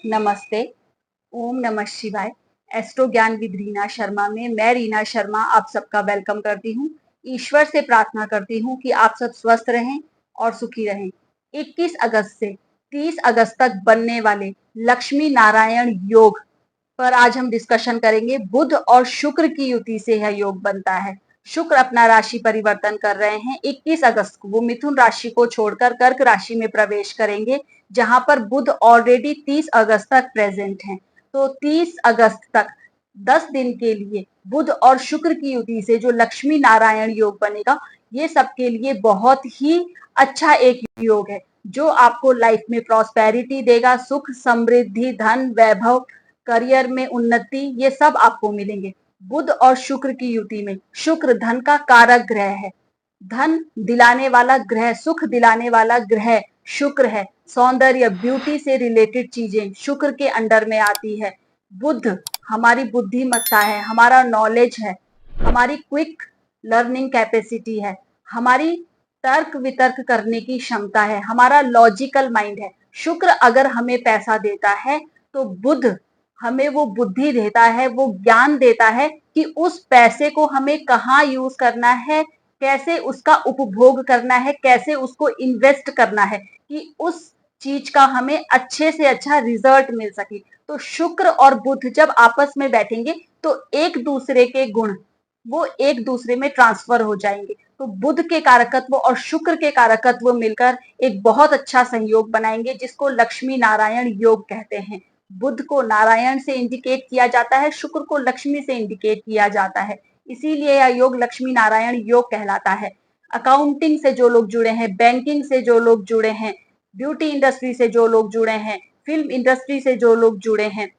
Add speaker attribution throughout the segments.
Speaker 1: नमस्ते, ओम नमः शिवाय। एस्ट्रो ज्ञान विद रीना शर्मा में मैं रीना शर्मा आप सबका वेलकम करती हूँ। ईश्वर से प्रार्थना करती हूँ कि आप सब स्वस्थ रहें और सुखी रहें। 21 अगस्त से 30 अगस्त तक बनने वाले लक्ष्मी नारायण योग पर आज हम डिस्कशन करेंगे। बुध और शुक्र की युति से यह योग बनता है। शुक्र अपना राशि परिवर्तन कर रहे हैं 21 अगस्त को। वो मिथुन राशि को छोड़कर कर्क राशि में प्रवेश करेंगे, जहां पर बुध ऑलरेडी 30 अगस्त तक प्रेजेंट हैं। तो 30 अगस्त तक 10 दिन के लिए बुध और शुक्र की युति से जो लक्ष्मी नारायण योग बनेगा, ये सबके लिए बहुत ही अच्छा एक योग है, जो आपको लाइफ में प्रॉस्पेरिटी देगा, सुख, समृद्धि, धन, वैभव, करियर में उन्नति, ये सब आपको मिलेंगे। बुध और शुक्र की युति में शुक्र धन का कारक ग्रह है। धन दिलाने वाला ग्रह, सुख दिलाने वाला ग्रह शुक्र है। सौंदर्य, ब्यूटी से रिलेटेड चीजें शुक्र के अंडर में आती है। बुध हमारी बुद्धिमत्ता है, हमारा नॉलेज है, हमारी क्विक लर्निंग कैपेसिटी है, हमारी तर्क वितर्क करने की क्षमता है, हमारा लॉजिकल माइंड है। शुक्र अगर हमें पैसा देता है तो बुध हमें वो बुद्धि देता है, वो ज्ञान देता है कि उस पैसे को हमें कहाँ यूज करना है, कैसे उसका उपभोग करना है, कैसे उसको इन्वेस्ट करना है कि उस चीज का हमें अच्छे से अच्छा रिजल्ट मिल सके। तो शुक्र और बुध जब आपस में बैठेंगे तो एक दूसरे के गुण वो एक दूसरे में ट्रांसफर हो जाएंगे। तो बुध के कारकत्व और शुक्र के कारकत्व मिलकर एक बहुत अच्छा संयोग बनाएंगे, जिसको लक्ष्मी नारायण योग कहते हैं। बुध को नारायण से इंडिकेट किया जाता है, शुक्र को लक्ष्मी से इंडिकेट किया जाता है, इसीलिए यह योग लक्ष्मी नारायण योग कहलाता है। अकाउंटिंग से जो लोग जुड़े हैं, बैंकिंग से जो लोग जुड़े हैं, ब्यूटी इंडस्ट्री से जो लोग जुड़े हैं, फिल्म इंडस्ट्री से जो लोग जुड़े हैं,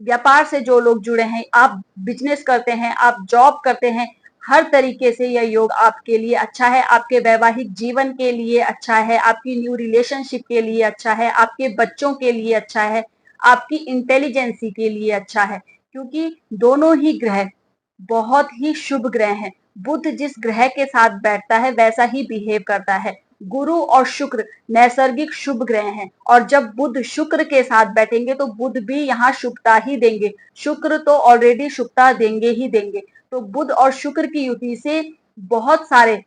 Speaker 1: व्यापार से जो लोग जुड़े हैं, आप बिजनेस करते हैं, आप जॉब करते हैं, हर तरीके से यह योग आपके लिए अच्छा है। आपके वैवाहिक जीवन के लिए अच्छा है, आपकी न्यू रिलेशनशिप के लिए अच्छा है, आपके बच्चों के लिए अच्छा है, आपकी इंटेलिजेंसी के लिए अच्छा है, क्योंकि दोनों ही ग्रह बहुत ही शुभ ग्रह हैं। बुध जिस ग्रह के साथ बैठता है वैसा ही बिहेव करता है। गुरु और शुक्र नैसर्गिक शुभ ग्रह हैं, और जब बुध शुक्र के साथ बैठेंगे तो बुध भी यहाँ शुभता ही देंगे। शुक्र तो ऑलरेडी शुभता देंगे ही देंगे। तो बुध और शुक्र की युति से बहुत सारे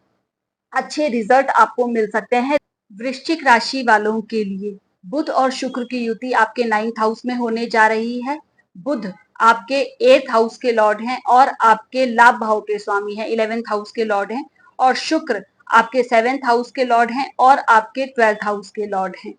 Speaker 1: अच्छे रिजल्ट आपको मिल सकते हैं। वृश्चिक राशि वालों के लिए बुध और शुक्र की युति आपके 9th हाउस में होने जा रही है। बुध आपके 8th हाउस के लॉर्ड हैं और आपके लाभ भाव के स्वामी हैं, 11th हाउस के लॉर्ड हैं, और शुक्र आपके 7th हाउस के लॉर्ड हैं और आपके 12th हाउस के लॉर्ड हैं।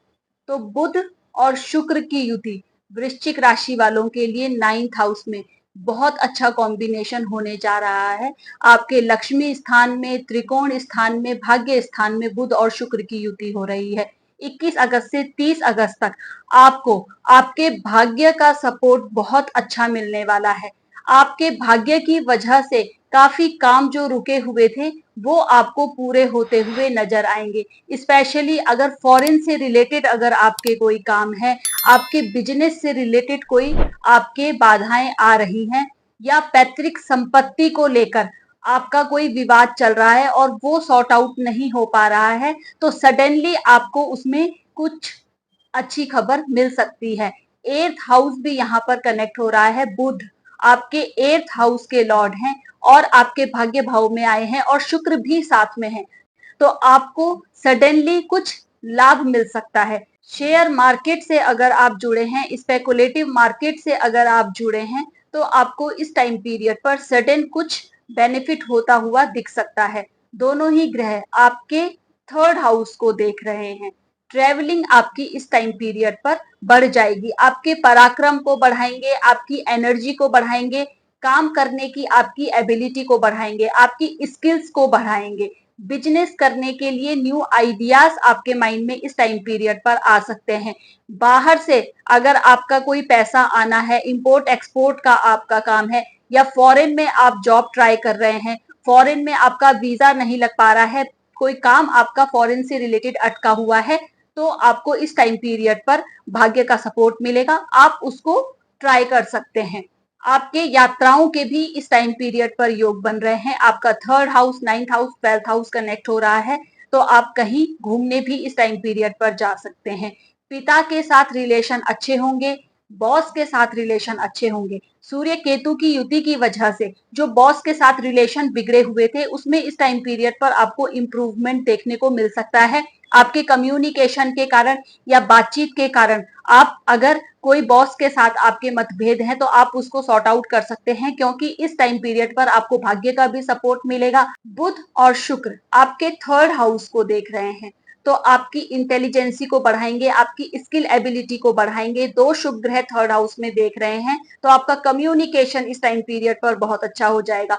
Speaker 1: तो बुध और शुक्र की युति वृश्चिक राशि वालों के लिए 9th हाउस में बहुत अच्छा कॉम्बिनेशन होने जा रहा है। आपके लक्ष्मी स्थान में, त्रिकोण स्थान में, भाग्य स्थान में बुध और शुक्र की युति हो रही है। 21 अगस्त से 30 अगस्त तक आपको आपके भाग्य का सपोर्ट बहुत अच्छा मिलने वाला है। आपके भाग्य की वजह से काफी काम जो रुके हुए थे वो आपको पूरे होते हुए नजर आएंगे। स्पेशली अगर फॉरेन से रिलेटेड अगर आपके कोई काम है, आपके बिजनेस से रिलेटेड कोई आपके बाधाएं आ रही हैं, या पैतृक संपत्ति को लेकर आपका कोई विवाद चल रहा है और वो सॉर्ट आउट नहीं हो पा रहा है, तो सडनली आपको उसमें कुछ अच्छी खबर मिल सकती है। 8th हाउस भी यहाँ पर कनेक्ट हो रहा है। बुध आपके 8th हाउस के लॉर्ड हैं और आपके भाग्य भाव में आए हैं, और शुक्र भी साथ में है। तो आपको सडनली कुछ लाभ मिल सकता है। शेयर मार्केट से अगर आप जुड़े हैं, स्पेकुलेटिव मार्केट से अगर आप जुड़े हैं, तो आपको इस टाइम पीरियड पर सडन कुछ बेनिफिट होता हुआ दिख सकता है। दोनों ही ग्रह आपके 3rd हाउस को देख रहे हैं। ट्रेवलिंग आपकी इस टाइम पीरियड पर बढ़ जाएगी, आपके पराक्रम को बढ़ाएंगे, आपकी एनर्जी को बढ़ाएंगे, काम करने की आपकी एबिलिटी को बढ़ाएंगे, आपकी स्किल्स को बढ़ाएंगे। बिजनेस करने के लिए न्यू आइडियाज आपके माइंड में इस टाइम पीरियड पर आ सकते हैं। बाहर से अगर आपका कोई पैसा आना है, इंपोर्ट एक्सपोर्ट का आपका काम है, या फॉरेन में आप जॉब ट्राई कर रहे हैं, फॉरेन में आपका वीजा नहीं लग पा रहा है, कोई काम आपका फॉरेन से रिलेटेड अटका हुआ है, तो आपको इस टाइम पीरियड पर भाग्य का सपोर्ट मिलेगा, आप उसको ट्राई कर सकते हैं। आपके यात्राओं के भी इस टाइम पीरियड पर योग बन रहे हैं। आपका 3rd house, 9th house, 12th house connect हो रहा है, तो आप कहीं घूमने भी इस टाइम पीरियड पर जा सकते हैं। पिता के साथ रिलेशन अच्छे होंगे, बॉस के साथ रिलेशन अच्छे होंगे। सूर्य केतु की युति की वजह से जो बॉस के साथ रिलेशन बिगड़े हुए थे, उसमें इस टाइम पीरियड पर आपको इम्प्रूवमेंट देखने को मिल सकता है। आपके कम्युनिकेशन के कारण या बातचीत के कारण आप अगर कोई बॉस के साथ आपके मतभेद हैं तो आप उसको सॉर्ट आउट कर सकते हैं, क्योंकि इस टाइम पीरियड पर आपको भाग्य का भी सपोर्ट मिलेगा। बुध और शुक्र आपके थर्ड हाउस को देख रहे हैं, तो आपकी इंटेलिजेंसी को बढ़ाएंगे, आपकी स्किल एबिलिटी को बढ़ाएंगे। दो शुभ ग्रह थर्ड हाउस में देख रहे हैं, तो आपका कम्युनिकेशन इस टाइम पीरियड पर बहुत अच्छा हो जाएगा।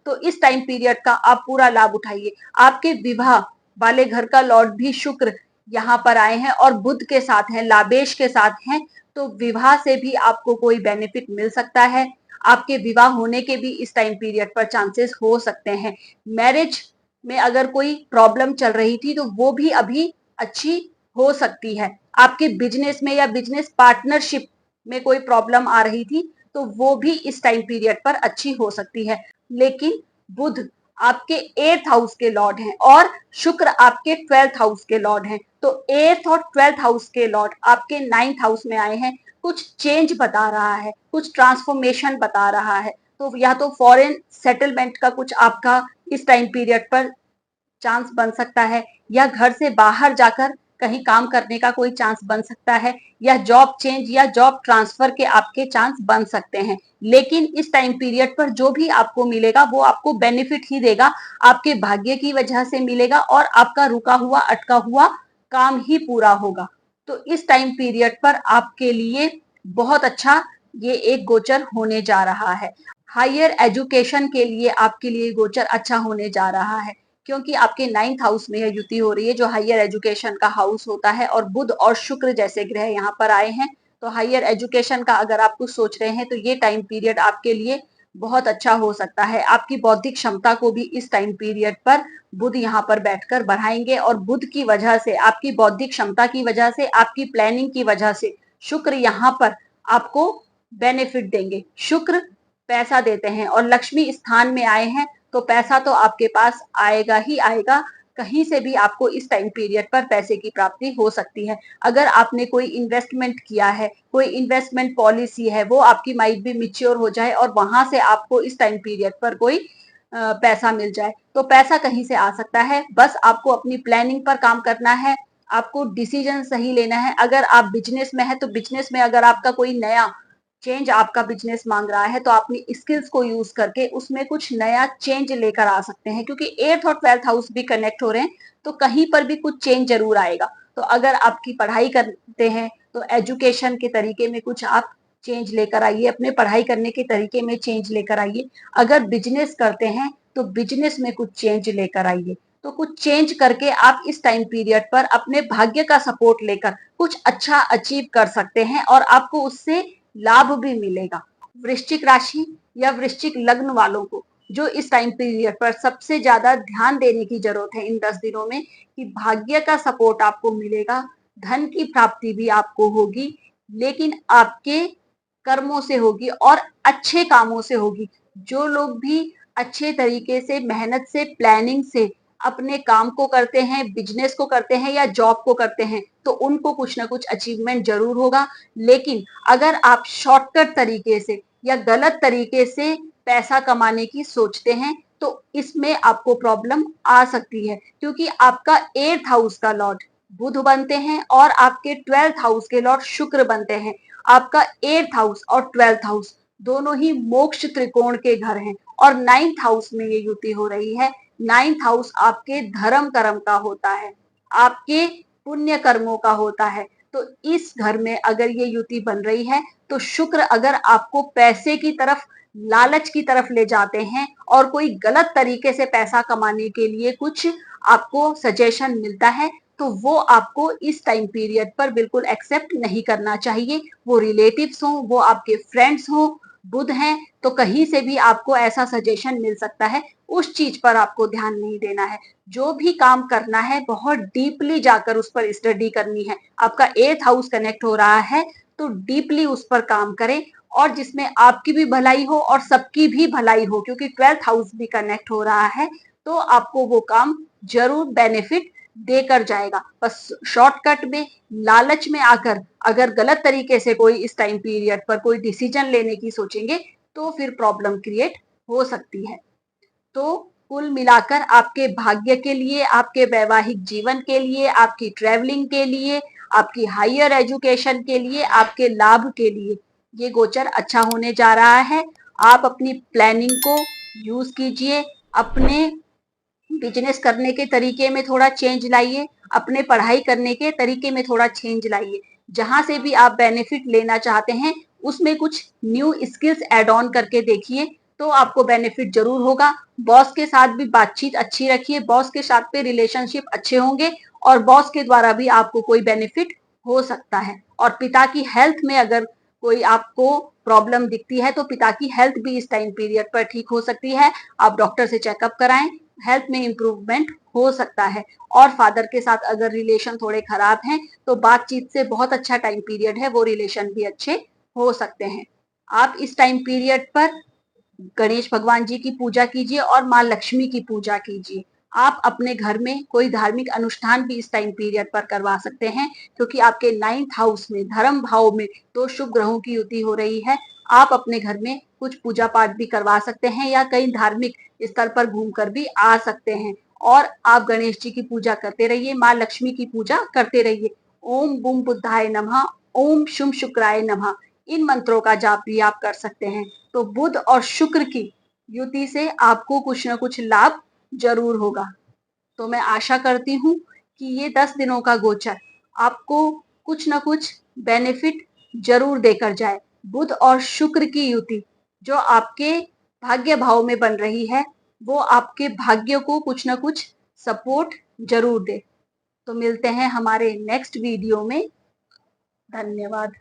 Speaker 1: तो इस टाइम पीरियड का आप पूरा लाभ उठाइए। आपके विवाह वाले घर का लॉर्ड भी शुक्र यहाँ पर आए हैं और बुध के साथ हैं, लाभेश के साथ हैं, तो विवाह से भी आपको कोई बेनिफिट मिल सकता है। आपके विवाह होने के भी इस टाइम पीरियड पर चांसेस हो सकते हैं। मैरिज में अगर कोई प्रॉब्लम चल रही थी तो वो भी अभी अच्छी हो सकती है। आपके बिजनेस में या बिजनेस पार्टनरशिप में कोई प्रॉब्लम आ रही थी तो वो भी इस टाइम पीरियड पर अच्छी हो सकती है। लेकिन बुध आपके 8th हाउस के लॉर्ड हैं और शुक्र आपके 12th हाउस के लॉर्ड हैं, तो 8th और 12th हाउस के लॉर्ड आपके 9th हाउस में आए हैं। कुछ चेंज बता रहा है, कुछ ट्रांसफॉर्मेशन बता रहा है, तो या तो फॉरेन सेटलमेंट का कुछ आपका इस टाइम पीरियड पर चांस बन सकता है, या घर से बाहर जाकर कहीं काम करने का कोई चांस बन सकता है, या जॉब चेंज या जॉब ट्रांसफर के आपके चांस बन सकते हैं। लेकिन इस टाइम पीरियड पर जो भी आपको मिलेगा वो आपको बेनिफिट ही देगा, आपके भाग्य की वजह से मिलेगा और आपका रुका हुआ अटका हुआ काम ही पूरा होगा। तो इस टाइम पीरियड पर आपके लिए बहुत अच्छा ये एक गोचर होने जा रहा है। हायर एजुकेशन के लिए आपके लिए गोचर अच्छा होने जा रहा है, क्योंकि आपके 9th हाउस में यह युति हो रही है जो हायर एजुकेशन का हाउस होता है, और बुध और शुक्र जैसे ग्रह यहाँ पर आए हैं। तो हायर एजुकेशन का अगर आप कुछ सोच रहे हैं तो ये टाइम पीरियड आपके लिए बहुत अच्छा हो सकता है। आपकी बौद्धिक क्षमता को भी इस टाइम पीरियड पर बुध यहाँ पर बैठकर बढ़ाएंगे, और बुध की वजह से, आपकी बौद्धिक क्षमता की वजह से, आपकी प्लानिंग की वजह से शुक्र यहाँ पर आपको बेनिफिट देंगे। शुक्र पैसा देते हैं और लक्ष्मी स्थान में आए हैं, तो पैसा तो आपके पास आएगा ही आएगा। कहीं से भी आपको इस टाइम पीरियड पर पैसे की प्राप्ति हो सकती है। अगर आपने कोई इन्वेस्टमेंट किया है, कोई इन्वेस्टमेंट पॉलिसी है, वो आपकी माइट भी मिच्योर हो जाए और वहां से आपको इस टाइम पीरियड पर कोई पैसा मिल जाए, तो पैसा कहीं से आ सकता है। बस आपको अपनी प्लानिंग पर काम करना है, आपको डिसीजन सही लेना है। अगर आप बिजनेस में है तो बिजनेस में अगर आपका कोई नया चेंज आपका बिजनेस मांग रहा है तो अपनी स्किल्स को यूज करके उसमें कुछ नया चेंज लेकर आ सकते हैं, क्योंकि 8th और 12th हाउस भी कनेक्ट हो रहे हैं, तो कहीं पर भी कुछ चेंज जरूर आएगा। तो अगर आपकी पढ़ाई करते हैं तो एजुकेशन के तरीके में कुछ आप चेंज लेकर आइए, अपने पढ़ाई करने के तरीके में चेंज लेकर आइए। अगर बिजनेस करते हैं तो बिजनेस में कुछ चेंज लेकर आइए। तो कुछ चेंज करके आप इस टाइम पीरियड पर अपने भाग्य का सपोर्ट लेकर कुछ अच्छा अचीव कर सकते हैं और आपको उससे लाभ भी मिलेगा। वृश्चिक राशि या वृश्चिक लग्न वालों को जो इस टाइम पीरियड पर सबसे ज्यादा ध्यान देने की जरूरत है इन 10 दिनों में, कि भाग्य का सपोर्ट आपको मिलेगा, धन की प्राप्ति भी आपको होगी, लेकिन आपके कर्मों से होगी और अच्छे कामों से होगी। जो लोग भी अच्छे तरीके से, मेहनत से, प्लानिंग से अपने काम को करते हैं, बिजनेस को करते हैं या जॉब को करते हैं, तो उनको कुछ ना कुछ अचीवमेंट जरूर होगा। लेकिन अगर आप शॉर्टकट तरीके से या गलत तरीके से पैसा कमाने की सोचते हैं तो इसमें आपको प्रॉब्लम आ सकती है, क्योंकि आपका 8th हाउस का लॉर्ड बुध बनते हैं और आपके 12th हाउस के लॉर्ड शुक्र बनते हैं। आपका 8th हाउस और 12th हाउस दोनों ही मोक्ष त्रिकोण के घर हैं, और 9th हाउस में ये युति हो रही है। 9th हाउस आपके धर्म कर्म का होता है, आपके पुण्य कर्मों का होता है। तो इस घर में अगर ये युति बन रही है तो शुक्र अगर आपको पैसे की तरफ, लालच की तरफ ले जाते हैं और कोई गलत तरीके से पैसा कमाने के लिए कुछ आपको सजेशन मिलता है, तो वो आपको इस टाइम पीरियड पर बिल्कुल एक्सेप्ट नहीं करना चाहिए। वो रिलेटिव्स हों, वो आपके फ्रेंड्स हों, बुध हैं, तो कहीं से भी आपको ऐसा सजेशन मिल सकता है, उस चीज पर आपको ध्यान नहीं देना है। जो भी काम करना है बहुत डीपली जाकर उस पर स्टडी करनी है। आपका 8th हाउस कनेक्ट हो रहा है तो डीपली उस पर काम करें, और जिसमें आपकी भी भलाई हो और सबकी भी भलाई हो, क्योंकि 12th हाउस भी कनेक्ट हो रहा है, तो आपको वो काम जरूर बेनिफिट देकर जाएगा। बस शॉर्टकट में, लालच में आकर अगर गलत तरीके से कोई इस टाइम पीरियड पर कोई डिसीजन लेने की सोचेंगे तो फिर प्रॉब्लम क्रिएट हो सकती है। तो कुल मिलाकर आपके भाग्य के लिए, आपके वैवाहिक जीवन के लिए, आपकी ट्रैवलिंग के लिए, आपकी हायर एजुकेशन के लिए, आपके लाभ के लिए ये गोचर अच्छा होने जा रहा है। आप अपनी प्लानिंग को यूज कीजिए, अपने बिजनेस करने के तरीके में थोड़ा चेंज लाइए, अपने पढ़ाई करने के तरीके में थोड़ा चेंज लाइए। जहां से भी आप बेनिफिट लेना चाहते हैं उसमें कुछ न्यू स्किल्स ऐड ऑन करके देखिए तो आपको बेनिफिट जरूर होगा। बॉस के साथ भी बातचीत अच्छी रखिए, बॉस के साथ पे रिलेशनशिप अच्छे होंगे और बॉस के द्वारा भी आपको कोई बेनिफिट हो सकता है। और पिता की हेल्थ में अगर कोई आपको प्रॉब्लम दिखती है तो पिता की हेल्थ भी इस टाइम पीरियड पर ठीक हो सकती है। आप डॉक्टर से चेकअप कराएं, हेल्थ में इम्प्रूवमेंट हो सकता है। और फादर के साथ अगर रिलेशन थोड़े खराब हैं तो बातचीत से बहुत अच्छा टाइम पीरियड है, वो रिलेशन भी अच्छे हो सकते हैं। आप इस टाइम पीरियड पर गणेश भगवान जी की पूजा कीजिए और माँ लक्ष्मी की पूजा कीजिए। आप अपने घर में कोई धार्मिक अनुष्ठान भी इस टाइम पीरियड पर करवा सकते हैं क्योंकि आपके 9th हाउस में, धर्म भाव में दो शुभ ग्रहों की युति हो रही है। आप अपने घर में कुछ पूजा पाठ भी करवा सकते हैं या कई धार्मिक स्थल पर घूमकर भी आ सकते हैं। और आप गणेश जी की पूजा करते रहिए, माँ लक्ष्मी की पूजा करते रहिए। ओम बुम बुद्धाय नमः, ओम शुम शुक्राय नमः, इन मंत्रों का जाप भी आप कर सकते हैं। तो बुध और शुक्र की युति से आपको कुछ ना कुछ लाभ जरूर होगा। तो मैं आशा करती हूँ कि ये 10 दिनों का गोचर आपको कुछ ना कुछ बेनिफिट जरूर देकर जाए। बुध और शुक्र की युति जो आपके भाग्य भाव में बन रही है वो आपके भाग्य को कुछ ना कुछ सपोर्ट जरूर दे। तो मिलते हैं हमारे नेक्स्ट वीडियो में। धन्यवाद।